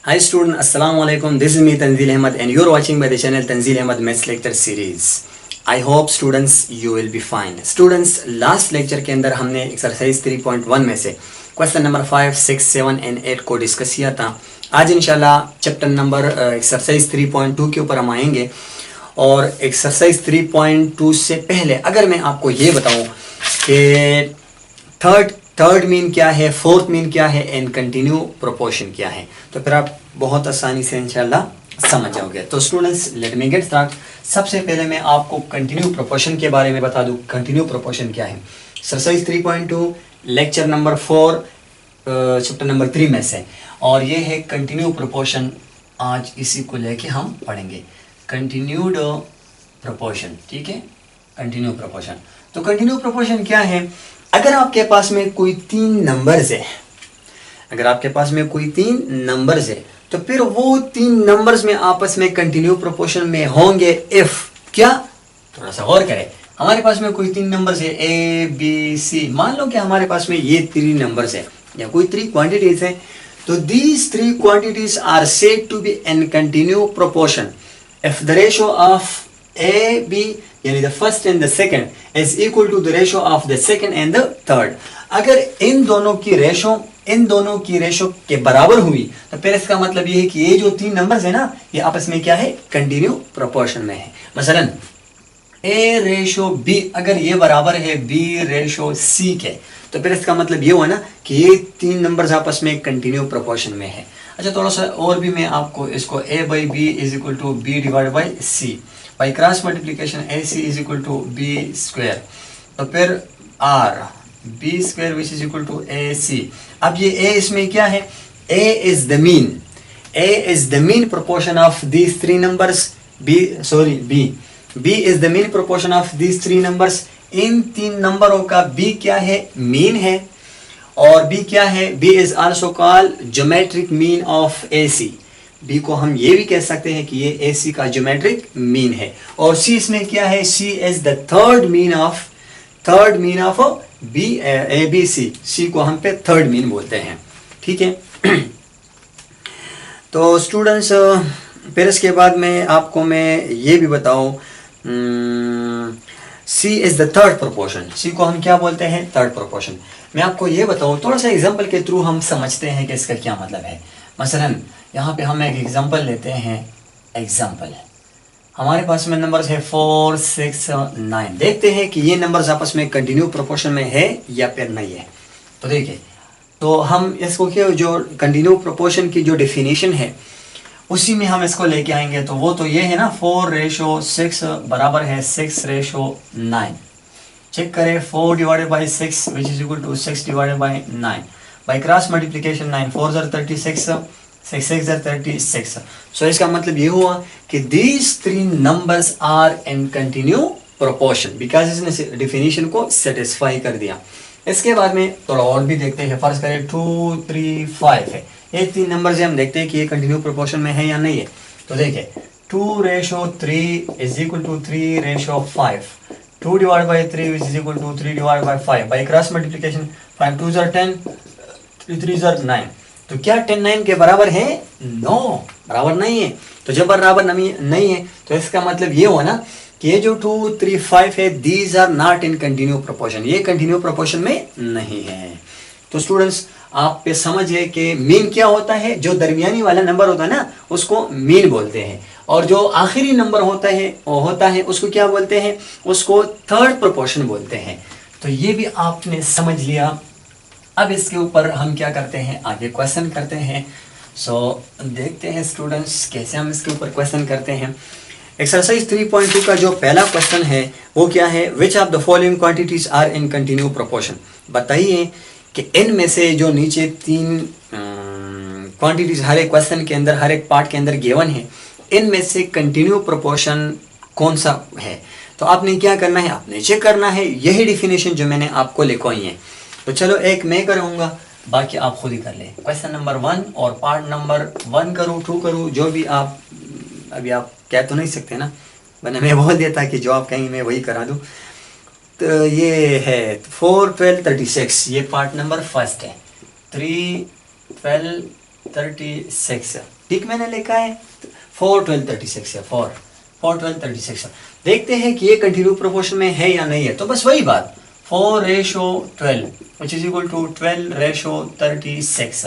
Hi student, Assalamu alaikum. This is me Tanzil Ahmed and you're watching by the channel Tanzil Ahmed Maths Lecture Series. I hope students you will be fine. Students, last lecture के अंदर हमने exercise 3.1 में से question number 5, 6, 7 and 8 को discuss किया था। आज इंशाल्लाह चैप्टर नंबर एक्सरसाइज 3.2 के ऊपर हम आएंगे। और एक्सरसाइज 3.2 से पहले अगर मैं आपको ये बताऊं कि थर्ड मीन क्या है, फोर्थ मीन क्या है एंड कंटिन्यू प्रोपोर्शन क्या है, तो फिर आप बहुत आसानी से इंशाल्लाह समझ जाओगे। तो students, let me get start. सबसे पहले मैं आपको कंटिन्यू प्रोपोर्शन के बारे में बता दूं। कंटिन्यू प्रोपोर्शन क्या है? Exercise 3.2 lecture number 4 chapter number 3 में से, और ये है कंटिन्यू प्रोपोर्शन। आज इसी को लेके हम पढ़ेंगे, कंटिन्यूड प्रोपोर्शन। ठीक है, कंटिन्यू प्रोपोर्शन। तो कंटिन्यू प्रोपोर्शन क्या है? अगर आपके पास में कोई 3 नंबर्स है, अगर आपके पास में कोई 3 नंबर्स है, तो फिर वो 3 नंबर्स में आपस में कंटिन्यू प्रोपोर्शन में होंगे इफ क्या? थोड़ा सा गौर करें। हमारे पास में कोई 3 नंबर्स है ए बी सी। मान लो कि हमारे पास में ये 3 नंबर्स है या कोई 3 क्वांटिटीज है, तो these 3 quantities are said to be in continue proportion if the ratio of A B यानी the first and the second is equal to the ratio of the second and the third. अगर इन दोनों की ratio के बराबर हुई तो फिर इसका मतलब ये है कि ये जो 3 नंबर्स है ना, ये आपस में क्या है? कंटिन्यू प्रोपोर्शन में है। मसलन ए रेशियो बी अगर ये बराबर है बी रेशियो सी के, तो फिर इसका मतलब ये हुआ ना कि ये 3 नंबर्स आपस में कंटिन्यू प्रोपोर्शन में है। अच्छा, थोड़ा सा और भी मैं आपको इसको A by B is equal to B divide by C, by cross multiplication A C is equal to B square, तो फिर or B square which is equal to A C. अब ये ए इसमें क्या है? A is the mean proportion of these 3 numbers. B is the mean proportion of these 3 numbers. इन 3 नंबरों का बी क्या है? मीन है। और बी क्या है? B is also called geometric mean of A C. B को हम ये भी कह सकते हैं कि ये ए सी का ज्योमेट्रिक मीन है। और सी इसमें क्या है? C is the third mean of B A B C. C को हम पे थर्ड मीन बोलते हैं। ठीक है। तो स्टूडेंट्स, फिर इसके बाद में आपको मैं ये भी बताऊं, सी इज द थर्ड प्रोपोर्शन। सी को हम क्या बोलते हैं? Third proportion. मैं आपको ये बताऊं, थोड़ा सा एग्जाम्पल के थ्रू हम समझते हैं कि इसका क्या मतलब है। मसलन यहाँ पे हम एक एग्जाम्पल लेते हैं। एग्जाम्पल, हमारे पास में नंबर्स है 4, 6, 9। देखते हैं कि ये नंबर्स आपस में कंटिन्यू प्रोपोर्शन में है या फिर नहीं है। तो देखिए, तो हम इसको क्या, जो कंटिन्यू प्रोपोर्शन की जो डेफिनेशन है उसी में हम इसको लेके आएंगे। तो वो तो ये है ना, 4:6 बराबर है 6:9। चेक करें, 4 divided by 6 which is equal to 6 divided by 9 by cross multiplication 9 4 36 6 6 36। So इसका मतलब ये हुआ कि these 3 numbers are in continue proportion because इसने डेफिनेशन को सेटिस्फाई कर दिया। इसके बाद में थोड़ा और भी देखते हैं। फर्ज करें 2, 3, 5 है, ये 3 नंबर से हम देखते हैं कि ये कंटिन्यू प्रोपोर्शन में है या नहीं है। तो देखिए 2:3 is equal to 3:5। 2 divide by 3 is equal to 3 divide by 5 by cross multiplication 5 2 10 3 3 9। तो क्या 10 9 के बराबर है? नो, बराबर नहीं है। तो जब बराबर नहीं है तो इसका मतलब ये हुआ ना कि ये जो 2, 3, 5 है, these are not in continue proportion. ये कंटिन्यू प्रोपोर्शन में नहीं है। तो स्टूडेंट्स, आप पे समझिए कि मीन क्या होता है। जो दरमियानी वाला नंबर होता है ना, उसको मीन बोलते हैं, और जो आखिरी नंबर होता है उसको क्या बोलते हैं? उसको थर्ड प्रोपोर्शन बोलते हैं। तो ये भी आपने समझ लिया। अब इसके ऊपर हम क्या करते हैं? आगे क्वेश्चन करते हैं। सो देखते हैं स्टूडेंट्स कैसे हम इसके ऊपर क्वेश्चन करते हैं। एक्सरसाइज 3.2 का जो पहला क्वेश्चन है वो क्या है? Which of the following quantities are in continue proportion. बताइए कि इनमें से जो नीचे 3 क्वांटिटीज हर एक क्वेश्चन के अंदर, हर एक पार्ट के अंदर गिवन है, इनमें से कंटिन्यू प्रोपोर्शन कौन सा है? तो आपने क्या करना है? आपने चेक करना है। यही डेफिनेशन जो मैंने आपको लिखवाई है। तो चलो, एक मैं करूँगा, बाकी आप खुद ही कर लें। क्वेश्चन नंबर 1 और पार्ट नंबर 1 करूँ, 2 करूँ, जो भी आप, अभी आप कह तो नहीं सकते ना, वरना मैं बोल देता कि जो आप कहीं मैं वही करा दूँ। तो ये है 4 12 36, ये पार्ट नंबर फर्स्ट है। 3 12 36। ठीक मैंने लिखा है 4 12 36 है, 4 12 36। देखते हैं कि ये कंटिन्यू प्रोपोर्शन में है या नहीं है। तो बस वही बात 4:12 which is equal to 12:36।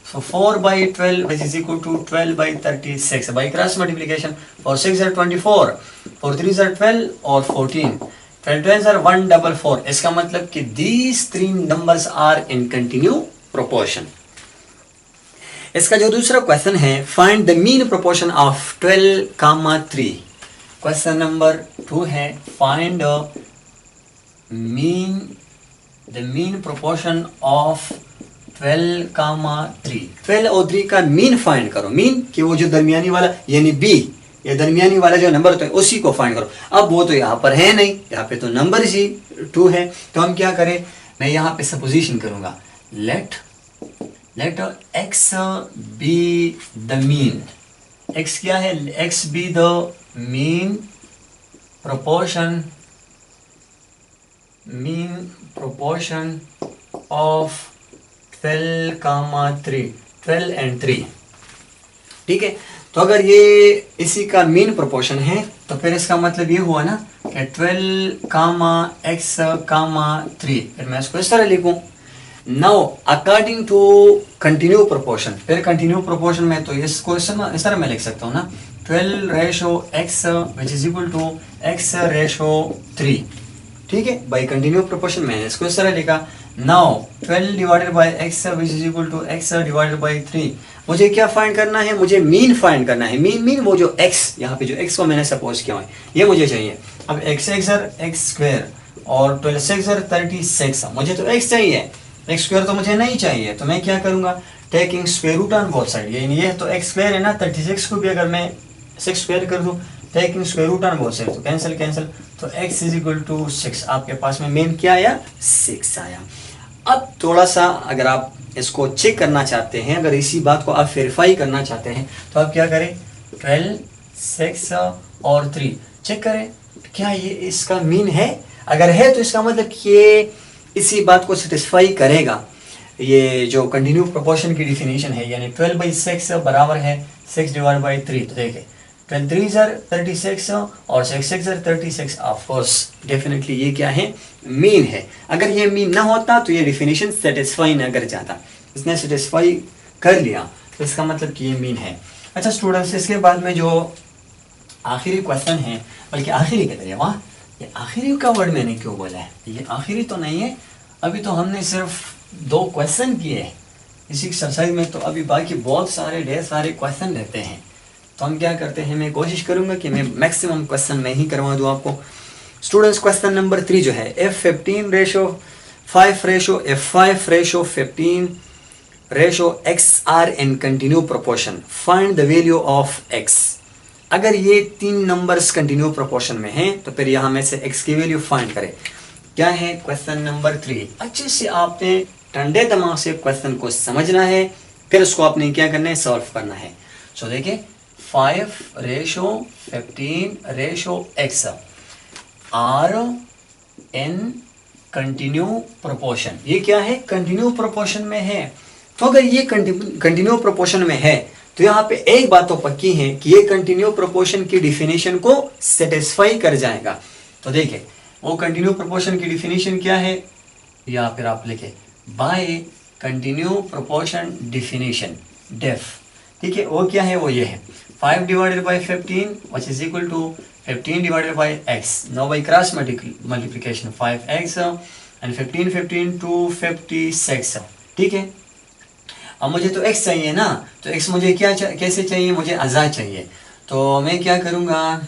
So 4/12 which is equal to 12/36 by cross multiplication। 4 6 are 24, 4 3 are 12 और 14, 12 12 are 144। इसका मतलब कि these three numbers are in continue proportion। इसका जो दूसरा क्वेश्चन है, find the mean proportion of 12, 3। Question number 2 है, फाइंड मीन प्रोपोर्शन ऑफ 12, 3। 12 और 3 का मीन फाइंड करो। मीन कि वो जो दरमियानी वाला यानी बी, ये दरमियानी वाला जो नंबर होता है उसी को फाइंड करो। अब वो तो यहाँ पर है नहीं, यहाँ पे तो नंबर ही 2 है। तो हम क्या करें, मैं यहाँ पे सपोजिशन करूंगा, late x be the mean। x क्या है, x be the mean proportion of 12, 3, 12 and 3। ठीक है, तो अगर ये इसी का मीन प्रोपोर्शन है तो फिर इसका मतलब ये हुआ ना कि 12, x, 3। फिर मैं इसको इस तरह लिखूं, now according to continue proportion. फिर कंटिन्यू प्रोपोर्शन में तो इसको इस तरह मैं लिख सकता हूँ ना, 12:x which is equal to x/3। ठीक है, बाई कंटिन्यू प्रोपोर्शन मैंने इसको इस तरह लिखा। Now 12 divided by x which is equal to x divided by 3। मुझे क्या फाइंड करना है, मुझे मीन फाइंड करना है। मीन वो जो x, यहाँ पे जो x को मैंने सपोज किया है ये मुझे चाहिए। अब x² और 12 36, मुझे तो x चाहिए, x² तो मुझे नहीं चाहिए। तो मैं क्या करूंगा, taking square root on both side. ये तो x² है ना, 36 को भी अगर मैं 6² कर दूं, taking square root on both side, तो कैंसिल। तो x इज इक्वल टू 6। आपके पास में मेन क्या आया, 6 आया। अब थोड़ा सा अगर आप इसको चेक करना चाहते हैं, अगर इसी बात को आप वेरीफाई करना चाहते हैं, तो आप क्या करें, 12, 6 और 3 चेक करें क्या ये इसका मीन है। अगर है तो इसका मतलब कि ये इसी बात को सेटिस्फाई करेगा। ये जो कंटिन्यू प्रोपोर्शन की डिफिनीशन है, यानी 12/6 बराबर है 6 डिवाइड बाई 3। तो देखिए 12 3 are 36 और 6 6 are 36। ऑफ कोर्स डेफिनेटली ये क्या है, मीन है। अगर ये मीन ना होता तो ये डिफिनीशन सेटिस्फाई ना कर जाता, इसने सेटिस्फाई कर लिया तो इसका मतलब कि ये मीन है। अच्छा स्टूडेंट्स, इसके बाद में जो आखिरी क्वेश्चन है, बल्कि आखिरी के तरीके, वाह ये आखिरी का वर्ड मैंने क्यों बोला है, ये आखिरी तो नहीं है। अभी तो हमने सिर्फ 2 क्वेश्चन किए हैं इसी एक्सरसाइज में, तो अभी बाकी बहुत सारे ढेर सारे क्वेश्चन रहते हैं। तो हम क्या करते हैं, मैं कोशिश करूंगा कि मैं मैक्सिमम क्वेश्चन मैं ही करवा दूं आपको। स्टूडेंट्स, क्वेश्चन नंबर 3 जो है, F15:5:15:x are in continue proportion, find the value of x। अगर ये 3 नंबर्स कंटिन्यू प्रोपोर्शन में हैं तो फिर यहाँ में से x की वैल्यू फाइंड करें। क्या है क्वेश्चन नंबर 3। अच्छे से आपने ठंडे दिमाग से क्वेश्चन को समझना है, फिर उसको आपने क्या करना है, सॉल्व करना है। सो देखिए 5:15:x are in continue proportion. ये क्या है, कंटिन्यू प्रोपोर्शन में है। तो अगर ये कंटिन्यू प्रोपोर्शन में है तो यहाँ पे एक बात तो पक्की है कि ये कंटिन्यू प्रोपोर्शन की डिफिनीशन को सेटिस्फाई कर जाएगा। तो देखिए वो कंटिन्यू प्रोपोर्शन की डिफिनीशन क्या है, या फिर आप लिखे by continue proportion definition, def. ठीक है, वो क्या है, वो ये है 5 divided by 15 which is equal to 15 divided by x। Now by cross multiplication 5x and 15 256। ठीक है, अब मुझे तो x चाहिए ना, तो x मुझे कैसे चाहिए, मुझे अज़ा चाहिए। तो मैं क्या करूँगा,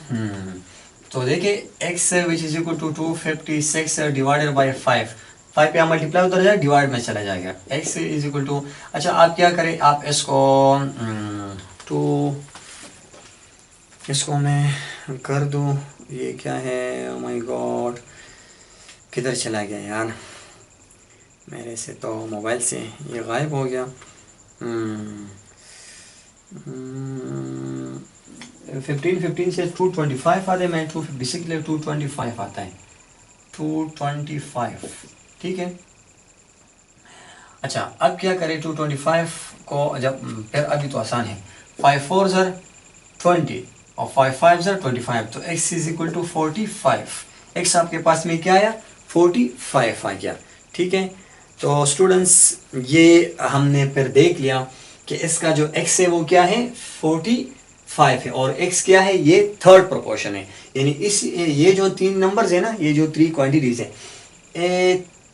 तो देखिए x which is equal to 256 divided by 5 पे आप मल्टीप्लाई उधर जाए, डिवाइड में चला जाएगा। x इज इक्वल टू, अच्छा आप क्या करें, आप इसको मैं कर दूँ, ये क्या है, ओ माय गॉड किधर चला गया यार, मेरे से तो मोबाइल से ये गायब हो गया। 15 से 225 आता है, मैं 256 के लिए 225 आता है, 225। ठीक है, अच्छा अब क्या करें, 225 को जब फिर अभी तो आसान है, 5 4 ज़र 20 और 5 5 ज़र 25, तो x is equal to 45। x आपके पास में क्या आया, 45 आ गया। ठीक है, तो स्टूडेंट्स ये हमने फिर देख लिया कि इसका जो x है वो क्या है, 45 है, और x क्या है, ये थर्ड प्रोपोर्शन है। यानी इस ये जो 3 नंबर्स है ना, ये जो 3 क्वांटिटीज है,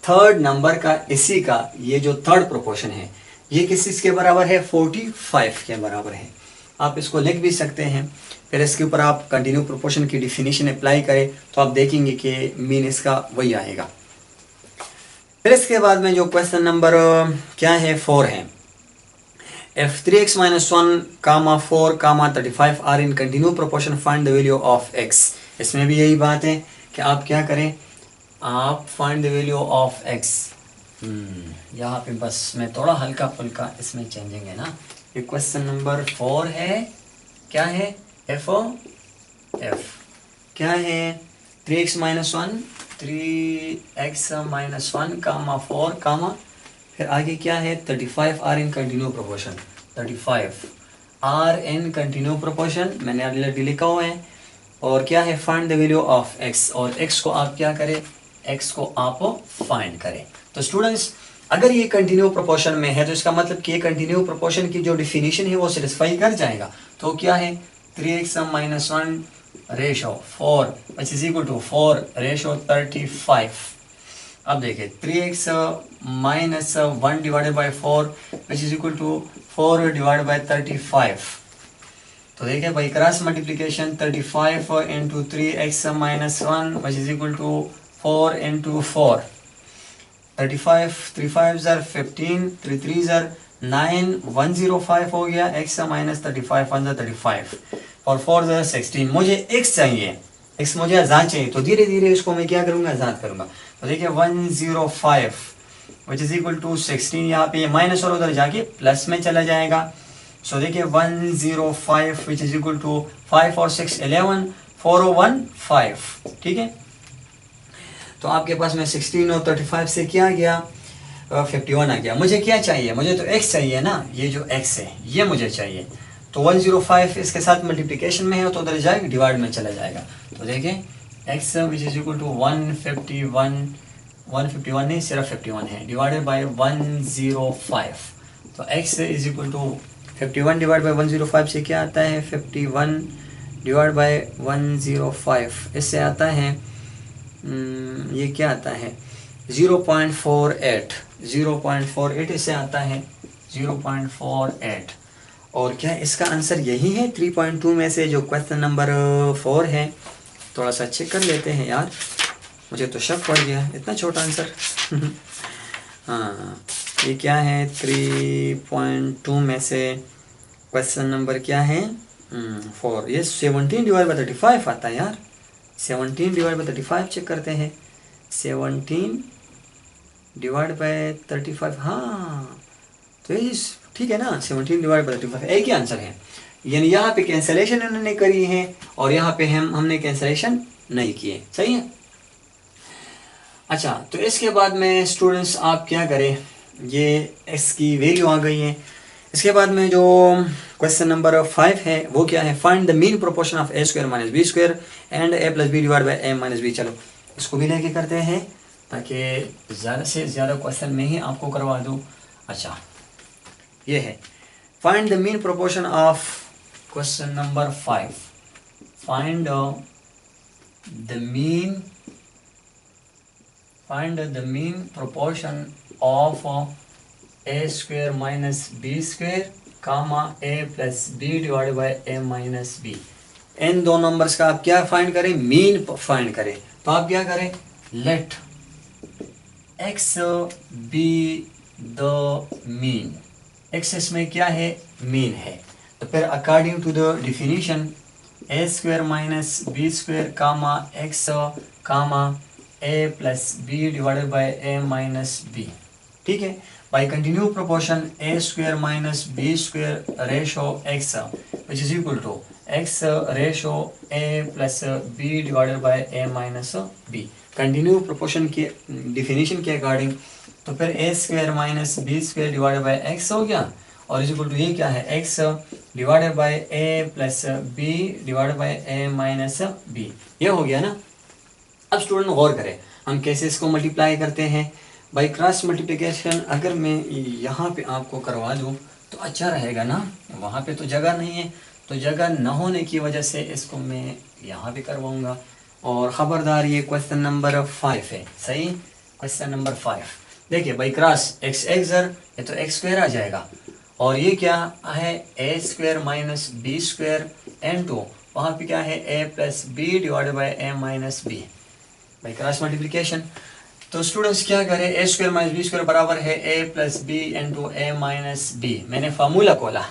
थर्ड नंबर का इसी का ये जो थर्ड प्रोपोर्शन है ये किस के बराबर है, 45 के बराबर है। आप इसको लिख भी सकते हैं, फिर इसके ऊपर आप कंटिन्यू प्रोपोर्शन की डिफिनीशन अप्लाई करें तो आप देखेंगे कि मीन इसका वही आएगा। फिर इसके बाद में जो क्वेश्चन नंबर क्या है, 4 है, if 3x minus 1 comma 4 comma 35 are in continuous proportion find the value of x। इसमें भी यही बात है कि आप क्या करें, आप find the value of x। यहाँ पे बस मैं थोड़ा हल्का फुल्का इसमें चेंजिंग है ना। ये क्वेश्चन नंबर 4 है, क्या है, एफ क्या है, 3x minus 1 3x minus 1 कामा 4 कामा फिर आगे क्या है, 35 are in continue proportion, 35 are in continue proportion मैंने ऑलरेडी लिखा हुआ है। और क्या है, find the value of x, और x को आप क्या करें, x को आप फाइंड करें। तो स्टूडेंट्स अगर ये कंटिन्यू प्रोपोर्शन में है तो इसका मतलब कि ये कंटिन्यू प्रोपोर्शन की जो डिफिनीशन है वो सेटिस्फाई कर जाएगा। तो क्या है, 3x minus 1 ratio 4 which is equal to 4 ratio 35। अब देखिए 3x minus 1 divided by 4 which is equal to 4 divided by 35। तो देखिए by cross multiplication 35 into 3x minus 1 which is equal to 4 into 4, 35 3 5 ज़र 15 3 3 ज़र 9 105 हो गया, x माइनस 35 1 35 और 4 ज़र 16। मुझे x चाहिए, x मुझे आज़ाद चाहिए, तो धीरे धीरे इसको मैं क्या करूँगा, आज़ाद करूँगा। तो देखिए 105 विच इज इक्वल टू 16, यहाँ पे माइनस और उधर जाके प्लस में चला जाएगा। सो देखिए 105 विच इज इक्वल टू 5 और 6 11 4015। ठीक है, तो आपके पास में 16 और 35 से क्या आ गया, 51 आ गया। मुझे क्या चाहिए, मुझे तो x चाहिए ना, ये जो x है ये मुझे चाहिए। तो 105 इसके साथ मल्टीप्लिकेशन में है तो उधर जाएगा, डिवाइड में चला जाएगा। तो देखिए x which is equal to 151 नहीं सिर्फ 51 है, डिवाइडेड बाई 105। तो x is equal to 51 divide by 105 से क्या आता है, 51 डिवाइड बाई 105 इससे आता है ये क्या आता है 0.48 इससे आता है 0.48। और क्या इसका आंसर यही है 3.2 में से जो क्वेश्चन नंबर 4 है। थोड़ा सा चेक कर लेते हैं यार, मुझे तो शक पड़ गया इतना छोटा आंसर। हाँ ये क्या है 3.2 में से क्वेश्चन नंबर क्या है 4, ये 17 डिवाइड बाई 35 आता है यार। 17 डिवाइड बाई 35 चेक करते हैं, 17 डिवाइड बाई 35, हाँ तो ये ठीक है ना, 17 डिवाइड बाई 35 एक ही आंसर है। यानी यहाँ पे कैंसलेशन इन्होंने करी है और यहाँ पे हमने कैंसलेशन नहीं किए, सही है। अच्छा तो इसके बाद में स्टूडेंट्स आप क्या करें, ये x की वैल्यू आ गई है। इसके बाद में जो क्वेश्चन नंबर 5 है वो क्या है, find the mean proportion of a square minus B square and a plus B divide by a minus B. चलो इसको भी लेके करते हैं ताकि ज़्यादा से ज़्यादा क्वेश्चन में ही आपको करवा दूँ। अच्छा ये है find the mean proportion of question number 5, find the mean proportion of a square minus B square comma a plus B divide by a minus B. इन दो नंबर्स का आप क्या फाइंड करें, मीन फाइंड करें। तो आप क्या करें, let x be the mean, x इसमें क्या है, मीन है। तो फिर according to the definition a square minus B square comma x comma a plus B divided by a minus B. ठीक है, by continuous proportion a square minus b square ratio x which is equal to x ratio a plus b divided by a minus b। Continue proportion के definition के according तो फिर A square minus B square divided by X हो गया, और is equal to ये क्या है, X divided by A plus B divided by A minus B, ये हो गया ना। अब स्टूडेंट गौर करें हम कैसे इसको मल्टीप्लाई करते हैं। बाई क्रॉस मल्टीप्लिकेशन अगर मैं यहाँ पे आपको करवा दूँ तो अच्छा रहेगा ना, वहाँ पे तो जगह नहीं है, तो जगह न होने की वजह से इसको मैं यहाँ पे करवाऊँगा। और ख़बरदार ये क्वेश्चन नंबर 5 है, सही, क्वेश्चन नंबर 5। देखिए बाई क्रॉस एक्स एक्सर, ये तो एक्स स्क्वायर आ जाएगा, और ये क्या है, A square minus B square and two, वहाँ पे क्या है, A plus B divided by A minus B by cross multiplication. तो स्टूडेंट्स क्या करें, A square minus B square बराबर है A plus B into A minus B, मैंने फार्मूला खोला,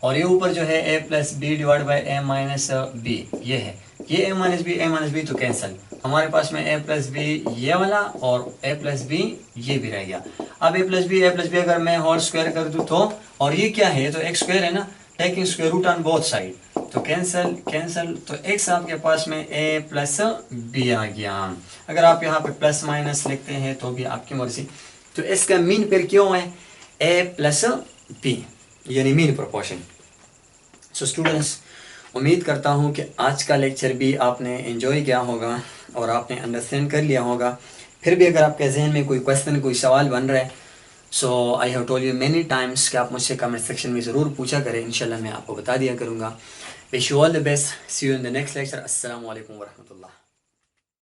और ये ऊपर जो है A plus B divide by A minus B, ये है, ये ए माइनस बी तो कैंसिल, हमारे पास में ए प्लस बी ये वाला और ए प्लस बी ये भी रह गया। अब ए प्लस बी अगर मैं होल स्क्वायर कर दूँ तो, और ये क्या है, तो एक्स स्क्वायर है ना, taking square root on both side, तो कैंसिल कैंसिल, तो एक्स आपके पास में ए प्लस बी आ गया। अगर आप यहाँ पे प्लस माइनस लिखते हैं तो भी आपकी मर्जी। तो इसका मीन पेयर क्यों है, ए प्लस बी, यानी मीन प्रोपोर्शन। सो स्टूडेंट्स, उम्मीद करता हूँ कि आज का लेक्चर भी आपने एंजॉय किया होगा और आपने अंडरस्टैंड कर लिया होगा। फिर भी अगर आपके जहन में कोई क्वेश्चन, कोई सवाल बन रहा है, so I have told you many times कि आप मुझसे कमेंट सेक्शन में ज़रूर पूछा करें, इंशाल्लाह मैं आपको बता दिया करूँगा। Wish you all the best, see you in the next lecture. अस्सलाम वालेकुम व रहमतुल्लाह।